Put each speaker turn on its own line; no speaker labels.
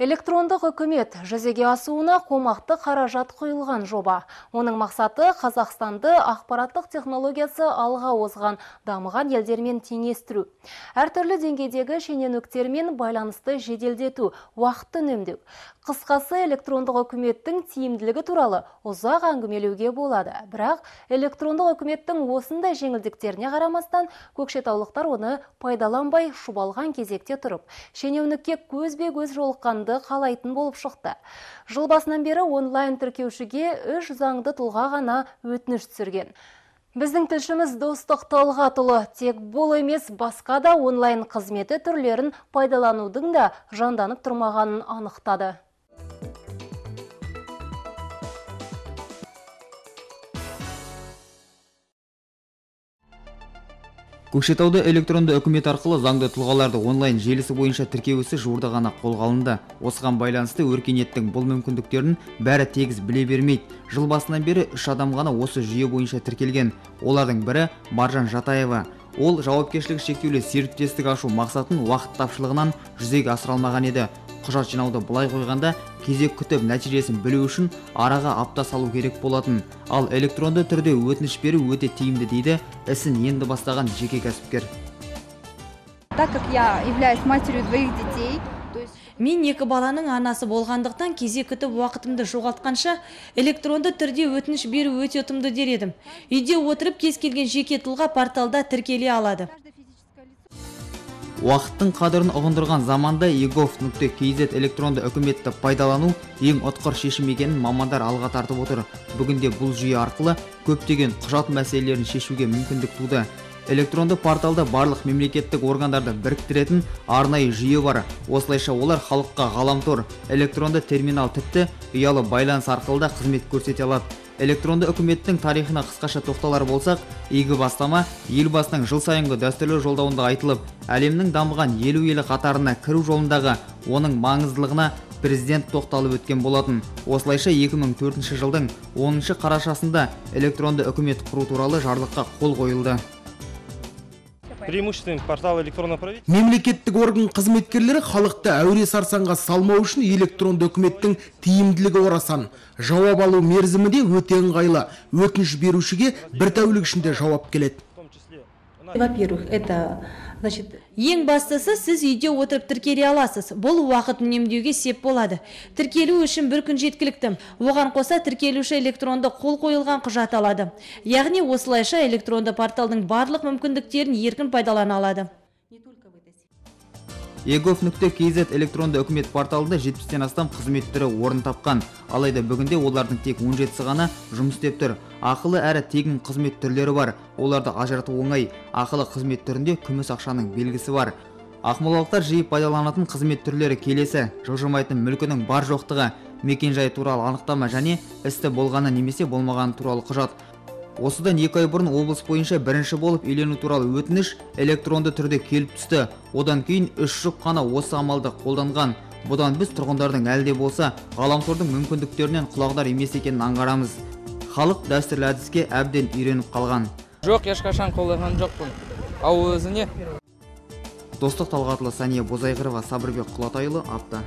Электрондық үкімет жүзеге асуына қомақты қаражат құйылған жоба. Оның мақсаты Қазақстанды ақпараттық технологиясы алға озған дамыған елдермен теңестіру. Әртүрлі деңгейдегі шенеуніктермен байланысты жеделдету, уақытты үнемдеу. Қысқасы, электрондық үкіметтің тиімділігі туралы ұзақ әңгімелеуге болады. Бірақ электрондық үкіметтің осындай жеңілдіктеріне қарамастан, көкшетаулықтар оны пайдаланбай шұбалған кезекте тұрып, шенеунікке көзбе-көз жолыққанды қалайтын болып шықты. Жыл басынан бері онлайн тіркеушіге 3 заңды тұлға ғана өтініш түсірген. Біздің тілшіміз Достық Талғатұлы тек бұл емес, басқа да онлайн қызметі түрлерін пайдаланудың да жанданып тұрмағанын анықтады.
Көкшетауда электронды үкімет арқылы заңды тұлғаларды онлайн желісі бойынша тіркеу ісі жуырда ғана қолға алынды. Осыған байланысты өркениеттің бұл мүмкіндіктерін бәрі тегіс біле бермейді. Жыл басынан бері 3 адам ғана осы жүйе бойынша тіркелген. Олардың бірі Маржан Жатаева. Ол жауапкершілігі шектеулі серіктестік ашу мақсатын уақыт тапшылығынан жүзеге асыра алмаған еді. Құжат жинауды былай қойғанда, кезек күтіп нәтижесін білу үшін араға апта салу керек болатын. Ал электронды түрде өтініш беру өте тиімді дейді ісін енді бастаған жеке кәсіпкер.
Так как я являюсь матерью двоих детей,
мен 2 баланың анасы болғандықтан кезек күтіп уақытымды жоғалтқанша электронды түрде өтініш беру өте ұтымды дер едім. Үйде отырып кез келген жеке тұлға порталда тіркеле алады.
Уақыттың қадірін ұғындырған заманда egov.kz электронды үкіметті пайдалану ең ұтқыр шешім екенін мамандар алға тартып отыр. Бүгінде бұл жүйе арқылы көптеген құжат мәселелерін шешуге мүмкіндік туды. Электронды порталда барлық мемлекеттік органдарды біріктіретін арнайы жүйе бар. Осылайша олар халыққа ғаламтор, электронды терминал тіпті ұялы байланыс арқылы да қызмет көрсете алады. Электронды үкіметтің тарихына қысқаша тоқталар болсақ, игі бастама елбасының жыл сайынғы дәстүрлі жолдауында айтылып, әлемнің дамыған 50 елі қатарына кіру жолындағы оның маңыздылығына президент тоқталып өткен болатын. Осылайша 2004 жылдың 10 қарашасында электронды үкімет құру туралы жарлыққа қол қойылды.
Мемлекеттік орган қызметкерлері халықты әуре сарсаңға салмау үшін электронды үкіметтің тиімділігі орасан. Жауап алу мерзімі де өте ыңғайлы. Өтініш берушіге 1 тәулік ішінде жауап келеді.
Во-первых, ең бастысы сіз үйде отырып тіркеле аласыз. Бұл уақыт үнемдеуге сеп болады. Тіркелу үшін 1 күн жеткілікті. Оған қоса тіркелуші электронды қол қойылған құжат алады. Яғни осылайша электронды порталдың барлық мүмкіндіктерін еркін пайдалана алады.
egov.kz электронды үкімет порталында 70-тен астам қызмет түрі орын тапқан. Алайда бүгінде олардың тек 17-сі ғана жұмыс істеп тұр. Ақылы әрі тегін қызмет түрлері бар. Оларды ажырату оңай. Ақылы қызмет түрінде күміс ақшаның белгісі бар. Ақмолалықтар жиі пайдаланатын қызмет түрлері келесі: жылжымайтын мүлкінің бар жоқтығы, мекен-жай туралы анықтама және істі болғаны немесе болмағаны туралы құжат. Осыдан 2 ай бұрын облыс бойынша бірінші болып үйлену туралы өтініш электронды түрде келіп түсті. Одан кейін 3 жұп қана осы амалды қолданған. Бұдан біз тұрғындардың әлде болса ғаламтордың мүмкіндіктерінен құлағдар емес екенін аңғарамыз. Халық дәстүрлі әдіске әбден үйреніп қалған.
Жоқ, ешқашан қолданған жоқпын. Ал өзіне.
Достық Талғатұлы, Сания Бозайғырова, Сабырбек Құлатайұлы, Апта.